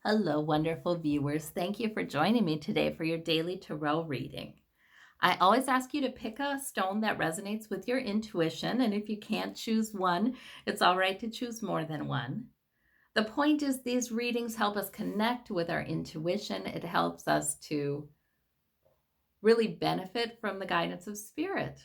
Hello, wonderful viewers. Thank you for joining me today for your daily tarot reading. I always ask you to pick a stone that resonates with your intuition, and if you can't choose one, it's all right to choose more than one. The point is, these readings help us connect with our intuition. It helps us to really benefit from the guidance of spirit.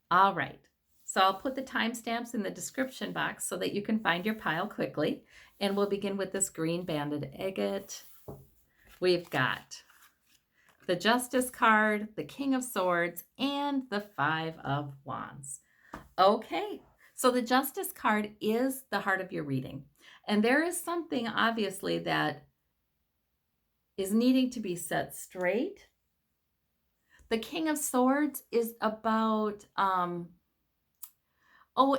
All right. So I'll put the timestamps in the description box so that you can find your pile quickly. And we'll begin with this green banded agate. We've got the Justice card, the King of Swords, and the Five of Wands. Okay, so the Justice card is the heart of your reading. And there is something, obviously, that is needing to be set straight. The King of Swords is about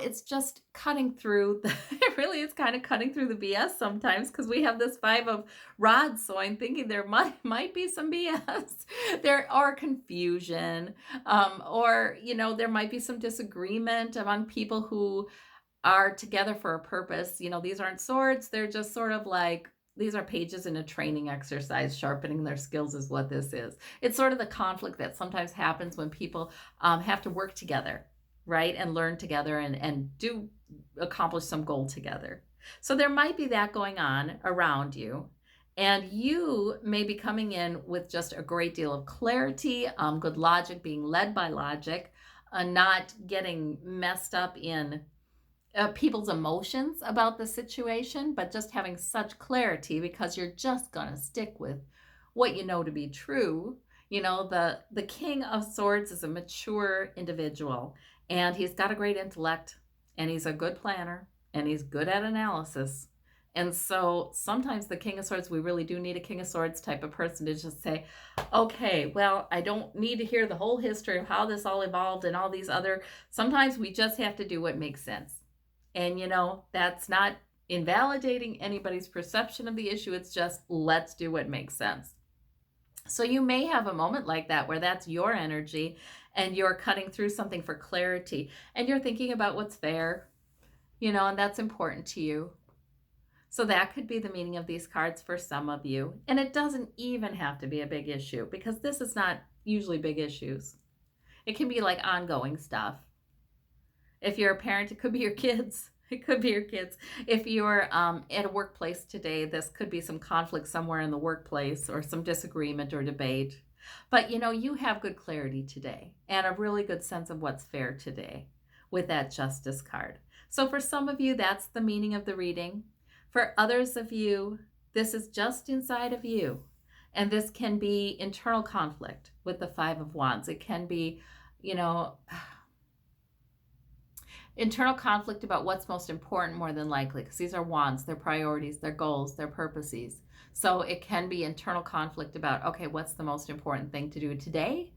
it's just cutting through. It really is kind of cutting through the BS sometimes because we have this Five of Rods. So I'm thinking there might be some BS there, or confusion, or there might be some disagreement among people who are together for a purpose. These aren't swords; they're just sort of like these are pages in a training exercise. Sharpening their skills is what this is. It's sort of the conflict that sometimes happens when people have to work together, right? And learn together and do accomplish some goal together. So there might be that going on around you. And you may be coming in with just a great deal of clarity, good logic, being led by logic, not getting messed up in people's emotions about the situation, but just having such clarity because you're just going to stick with what you know to be true. The King of Swords is a mature individual, and he's got a great intellect, and he's a good planner, and he's good at analysis. And so sometimes the King of Swords, we really do need a King of Swords type of person to just say, okay, well, I don't need to hear the whole history of how this all evolved and all these other. Sometimes we just have to do what makes sense. And, that's not invalidating anybody's perception of the issue. It's just, let's do what makes sense. So you may have a moment like that where that's your energy and you're cutting through something for clarity and you're thinking about what's fair, and that's important to you. So that could be the meaning of these cards for some of you. And it doesn't even have to be a big issue because this is not usually big issues. It can be like ongoing stuff. If you're a parent, it could be your kids. It could be your kids. If you're at a workplace today, this could be some conflict somewhere in the workplace or some disagreement or debate. But you have good clarity today and a really good sense of what's fair today with that Justice card. So for some of you, that's the meaning of the reading. For others of you, this is just inside of you. And this can be internal conflict with the Five of Wands. It can be, internal conflict about what's most important more than likely, because these are wands, their priorities, their goals, their purposes. So it can be internal conflict about, okay, what's the most important thing to do today?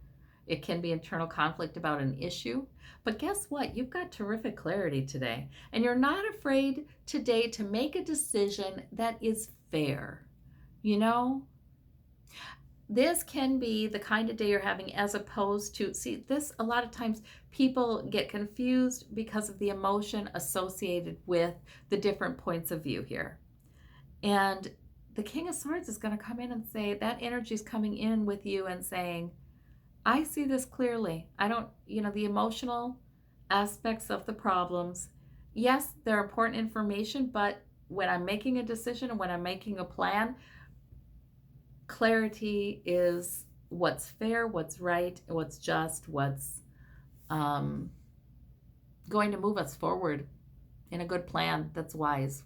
It can be internal conflict about an issue. But guess what? You've got terrific clarity today. And you're not afraid today to make a decision that is fair. This can be the kind of day you're having as opposed to, see, this a lot of times people get confused because of the emotion associated with the different points of view here. And the King of Swords is going to come in and say, that energy is coming in with you and saying, I see this clearly. I don't, the emotional aspects of the problems, yes, they're important information, but when I'm making a decision and when I'm making a plan, clarity is what's fair, what's right, what's just, what's going to move us forward in a good plan that's wise.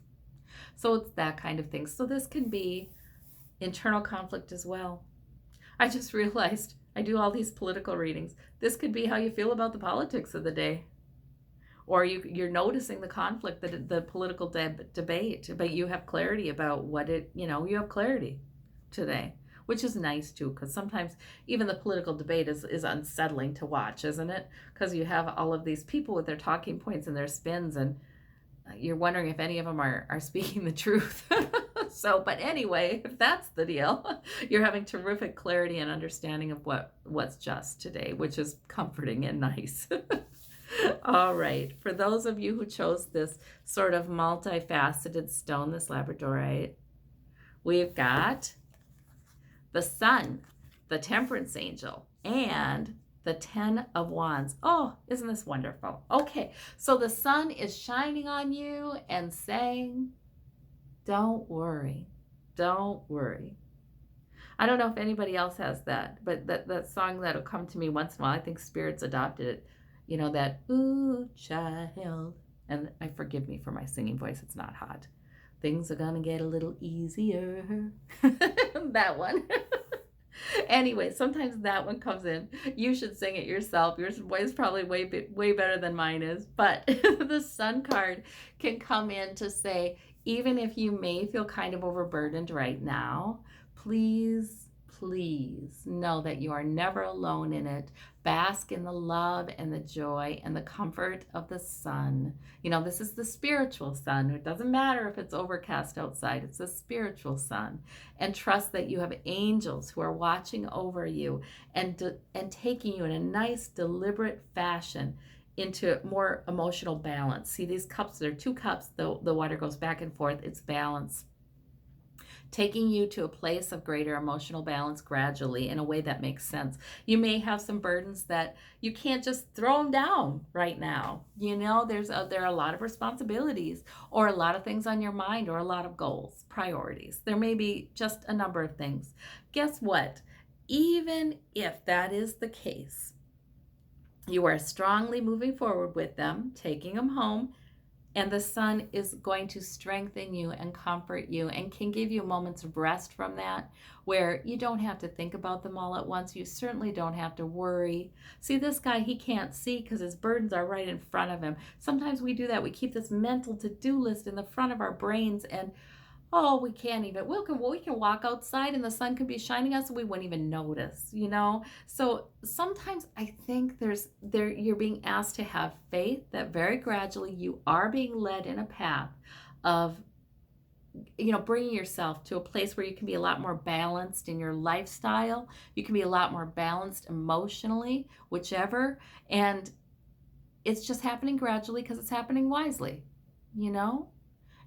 So it's that kind of thing. So this can be internal conflict as well. I just realized I do all these political readings. This could be how you feel about the politics of the day. Or you're noticing the conflict, the political debate, but you have clarity about what you have clarity today, which is nice too, because sometimes even the political debate is unsettling to watch, isn't it? Because you have all of these people with their talking points and their spins, and you're wondering if any of them are speaking the truth. So, but anyway, if that's the deal, you're having terrific clarity and understanding of what's just today, which is comforting and nice. All right. For those of you who chose this sort of multifaceted stone, this labradorite, we've got the sun, the temperance angel, and the 10 of wands. Oh, isn't this wonderful? Okay, so the sun is shining on you and saying, don't worry, don't worry. I don't know if anybody else has that, but that song that'll come to me once in a while. I think Spirits adopted it. You know, that, ooh, child. And I forgive me for my singing voice. It's not hot. Things are going to get a little easier. That one. Anyway, sometimes that one comes in. You should sing it yourself. Your voice is probably way better than mine is. But the sun card can come in to say, even if you may feel kind of overburdened right now, please, please know that you are never alone in it. Bask in the love and the joy and the comfort of the sun. You know, this is the spiritual sun. It doesn't matter if it's overcast outside, it's a spiritual sun. And trust that you have angels who are watching over you and taking you in a nice, deliberate fashion into more emotional balance. See, these cups, there are two cups, the water goes back and forth, it's balance. Taking you to a place of greater emotional balance gradually in a way that makes sense. You may have some burdens that you can't just throw them down right now. You know, there are a lot of responsibilities or a lot of things on your mind or a lot of goals, priorities. There may be just a number of things. Guess what? Even if that is the case, you are strongly moving forward with them, taking them home, and the sun is going to strengthen you and comfort you and can give you moments of rest from that, where you don't have to think about them all at once. You certainly don't have to worry. See, this guy, he can't see because his burdens are right in front of him. Sometimes we do that. We keep this mental to-do list in the front of our brains, and oh, we can't even, we can walk outside and the sun could be shining us and we wouldn't even notice, you know? So sometimes I think you're being asked to have faith that very gradually you are being led in a path of, you know, bringing yourself to a place where you can be a lot more balanced in your lifestyle. You can be a lot more balanced emotionally, whichever. And it's just happening gradually because it's happening wisely, you know?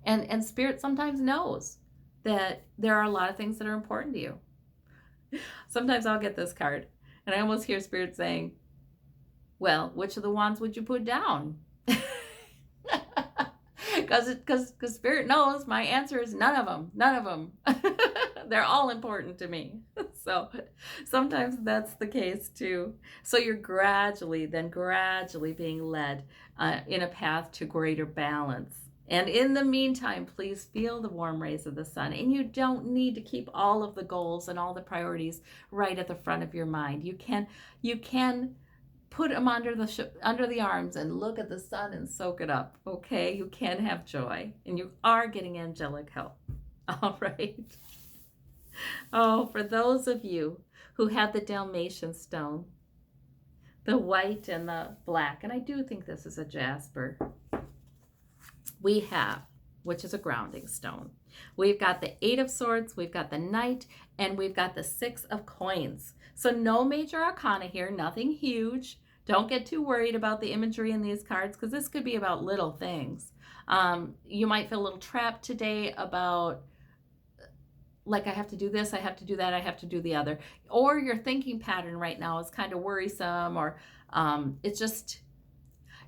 And spirit sometimes knows that there are a lot of things that are important to you. Sometimes I'll get this card and I almost hear spirit saying, well, which of the wands would you put down? Because spirit knows my answer is none of them. They're all important to me. So sometimes that's the case too. So you're gradually being led in a path to greater balance. And in the meantime, please feel the warm rays of the sun. And you don't need to keep all of the goals and all the priorities right at the front of your mind. You can put them under the arms and look at the sun and soak it up. Okay, you can have joy, and you are getting angelic help. All right. Oh, for those of you who have the dalmation stone, the white and the black, and I do think this is a jasper, we have, which is a grounding stone. We've got the 8 of swords, we've got the knight, and we've got the 6 of coins. So no major arcana here, nothing huge. Don't get too worried about the imagery in these cards because this could be about little things. You might feel a little trapped today about, like, I have to do this, I have to do that, I have to do the other. Or your thinking pattern right now is kind of worrisome, or it's just,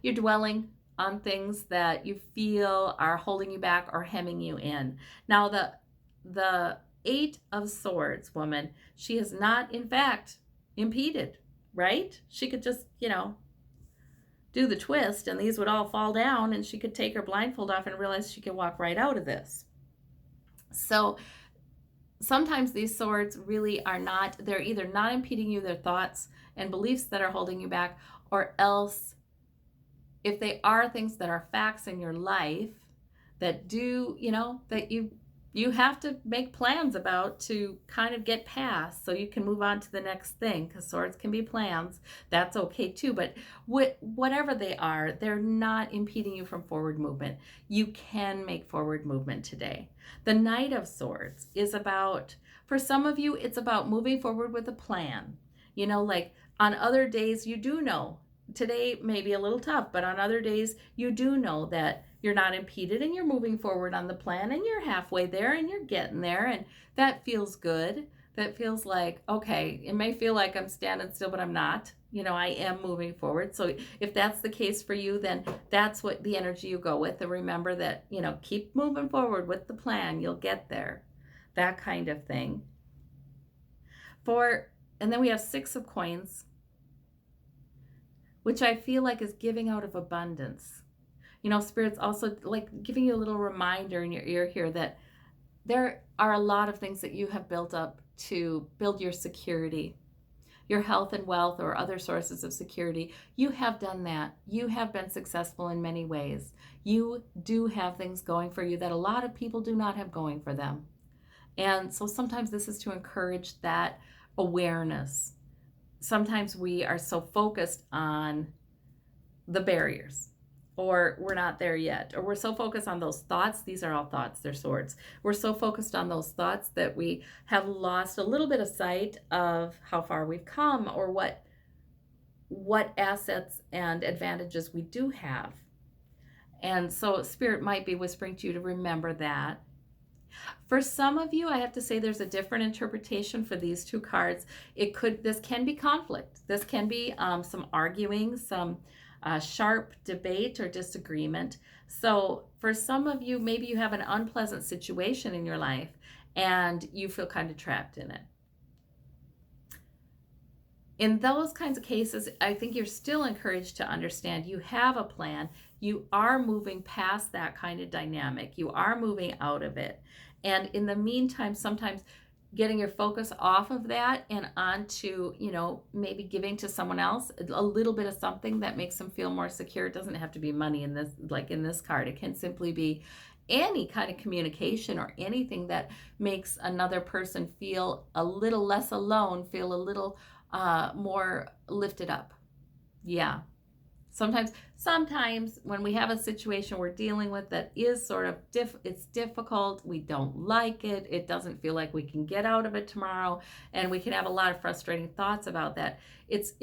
you're dwelling on things that you feel are holding you back or hemming you in. Now, the 8 of swords woman, she is not, in fact, impeded, right? She could just, you know, do the twist and these would all fall down and she could take her blindfold off and realize she could walk right out of this. So sometimes these swords really are not, they're either not impeding you, their thoughts and beliefs that are holding you back, or else if they are things that are facts in your life that do, you know, that you have to make plans about to kind of get past so you can move on to the next thing, because swords can be plans. That's okay too. But whatever they are, they're not impeding you from forward movement. You can make forward movement today. The Knight of Swords is about, for some of you, it's about moving forward with a plan. You know, like on other days, you do know today may be a little tough, but on other days, you do know that you're not impeded and you're moving forward on the plan and you're halfway there and you're getting there. And that feels good. That feels like, okay, it may feel like I'm standing still, but I'm not. I am moving forward. So if that's the case for you, then that's what the energy you go with. And remember that, keep moving forward with the plan. You'll get there. That kind of thing. And then we have 6 of coins, which I feel like is giving out of abundance. Spirit's also like giving you a little reminder in your ear here that there are a lot of things that you have built up to build your security, your health and wealth, or other sources of security. You have done that. You have been successful in many ways. You do have things going for you that a lot of people do not have going for them. And so sometimes this is to encourage that awareness. Sometimes we are so focused on the barriers, or we're not there yet, or we're so focused on those thoughts. These are all thoughts, they're swords. We're so focused on those thoughts that we have lost a little bit of sight of how far we've come, or what assets and advantages we do have. And so Spirit might be whispering to you to remember that. For some of you, I have to say there's a different interpretation for these 2 cards. This can be conflict. This can be some arguing, some sharp debate or disagreement. So for some of you, maybe you have an unpleasant situation in your life and you feel kind of trapped in it. In those kinds of cases, I think you're still encouraged to understand you have a plan. You are moving past that kind of dynamic. You are moving out of it. And in the meantime, sometimes getting your focus off of that and onto, maybe giving to someone else a little bit of something that makes them feel more secure. It doesn't have to be money in this card. It can simply be any kind of communication or anything that makes another person feel a little less alone, feel a little more lifted up. Yeah. Sometimes when we have a situation we're dealing with that is sort of it's difficult, we don't like it, it doesn't feel like we can get out of it tomorrow, and we can have a lot of frustrating thoughts about that. It's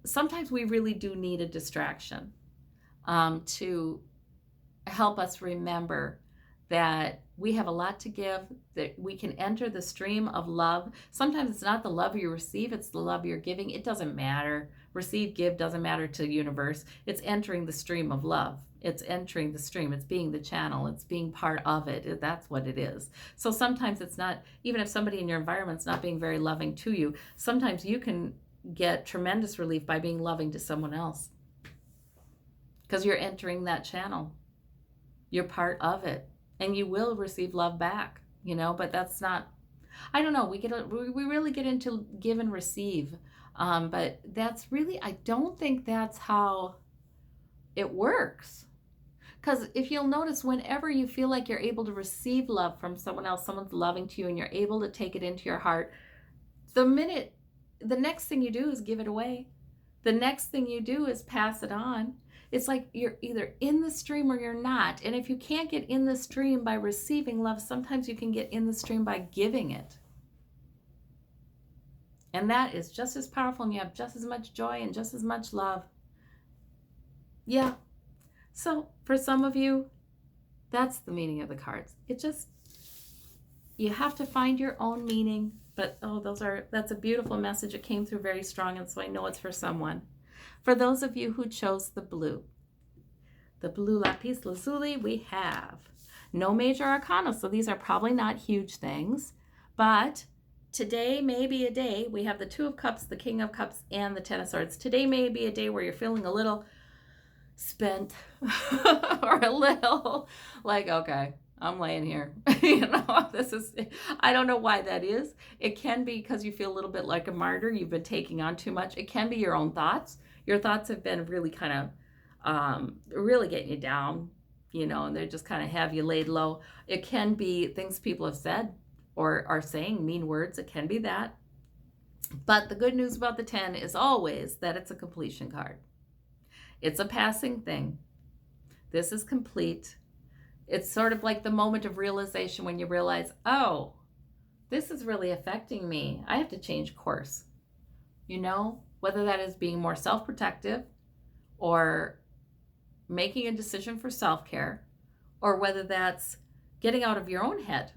sometimes we really do need a distraction to help us remember that we have a lot to give, that we can enter the stream of love. Sometimes it's not the love you receive, it's the love you're giving. It doesn't matter. Receive, give, doesn't matter to the universe. It's entering the stream of love. It's entering the stream. It's being the channel. It's being part of it. That's what it is. So sometimes it's not, even if somebody in your environment's not being very loving to you, sometimes you can get tremendous relief by being loving to someone else, because you're entering that channel. You're part of it. And you will receive love back, but that's not, I don't know, we really get into give and receive, but that's really, I don't think that's how it works. Because if you'll notice, whenever you feel like you're able to receive love from someone else, someone's loving to you, and you're able to take it into your heart, the next thing you do is give it away. The next thing you do is pass it on. It's like you're either in the stream or you're not. And if you can't get in the stream by receiving love, sometimes you can get in the stream by giving it. And that is just as powerful, and you have just as much joy and just as much love. Yeah. So for some of you, that's the meaning of the cards. You have to find your own meaning. But that's a beautiful message. It came through very strong, and so I know it's for someone. For those of you who chose the blue lapis lazuli, we have no major arcana, so these are probably not huge things, but today may be a day, we have the 2 of Cups, the King of Cups, and the 10 of Swords. Today may be a day where you're feeling a little spent or a little like, okay, I'm laying here. I don't know why that is. It can be because you feel a little bit like a martyr. You've been taking on too much. It can be your own thoughts. Your thoughts have been really kind of, really getting you down, and they just kind of have you laid low. It can be things people have said or are saying, mean words. It can be that. But the good news about the 10 is always that it's a completion card. It's a passing thing. This is complete. It's sort of like the moment of realization when you realize, oh, this is really affecting me. I have to change course. whether that is being more self-protective or making a decision for self-care, or whether that's getting out of your own head,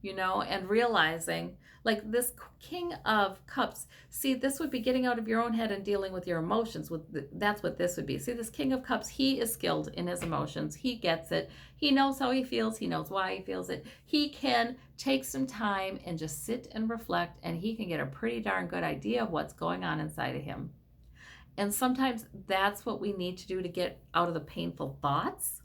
and realizing, like this King of Cups. See, this would be getting out of your own head and dealing with your emotions. That's what this would be. See, this King of Cups, he is skilled in his emotions. He gets it. He knows how he feels. He knows why he feels it. He can take some time and just sit and reflect, and he can get a pretty darn good idea of what's going on inside of him. And sometimes that's what we need to do to get out of the painful thoughts,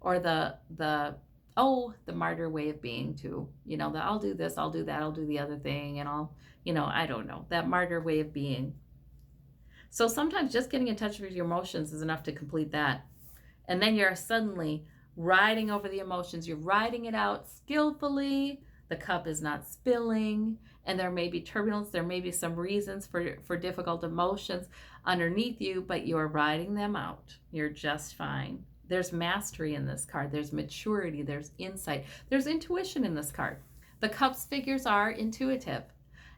or the martyr way of being too, that I'll do this, I'll do that, I'll do the other thing, and I don't know, that martyr way of being. So sometimes just getting in touch with your emotions is enough to complete that. And then you're suddenly riding over the emotions. You're riding it out skillfully. The cup is not spilling, and there may be turbulence. There may be some reasons for difficult emotions underneath you, but you're riding them out. You're just fine. There's mastery in this card. There's maturity. There's insight. There's intuition in this card. The Cups figures are intuitive,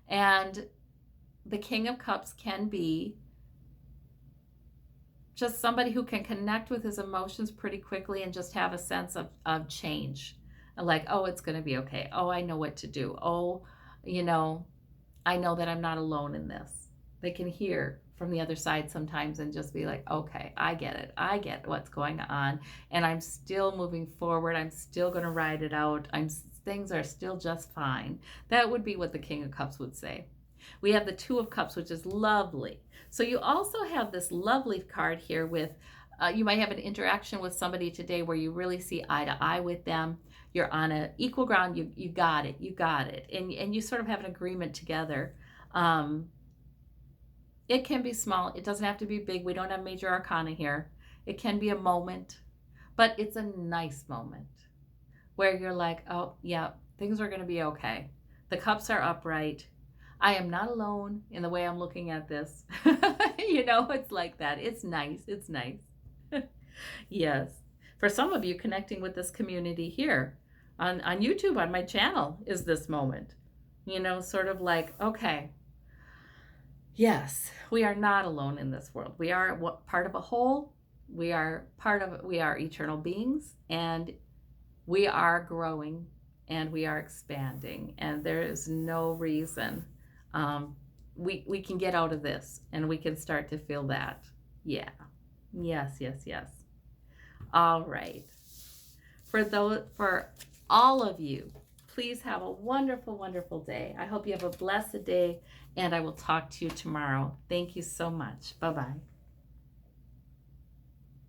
and the King of Cups can be just somebody who can connect with his emotions pretty quickly and just have a sense of change. Like, oh, it's going to be okay. Oh, I know what to do. Oh, I know that I'm not alone in this. They can hear from the other side sometimes and just be like, okay, I get it. I get what's going on. And I'm still moving forward. I'm still going to ride it out. Things are still just fine. That would be what the King of Cups would say. We have the Two of Cups, which is lovely. So you also have this lovely card here with, you might have an interaction with somebody today where you really see eye to eye with them. You're on an equal ground. You got it. You got it. And you sort of have an agreement together. It can be small. It doesn't have to be big. We don't have major arcana here. It can be a moment, but it's a nice moment where you're like, oh, yeah, things are going to be okay. The cups are upright. I am not alone in the way I'm looking at this. It's like that. It's nice. It's nice. Yes. For some of you, connecting with this community here on YouTube, on my channel, is this moment. Sort of like, okay, yes, we are not alone in this world. We are part of a whole. We are eternal beings, and we are growing, and we are expanding, and there is no reason we can get out of this, and we can start to feel that. Yeah. Yes, yes, yes. All right. For all of you, please have a wonderful, wonderful day. I hope you have a blessed day, and I will talk to you tomorrow. Thank you so much. Bye-bye.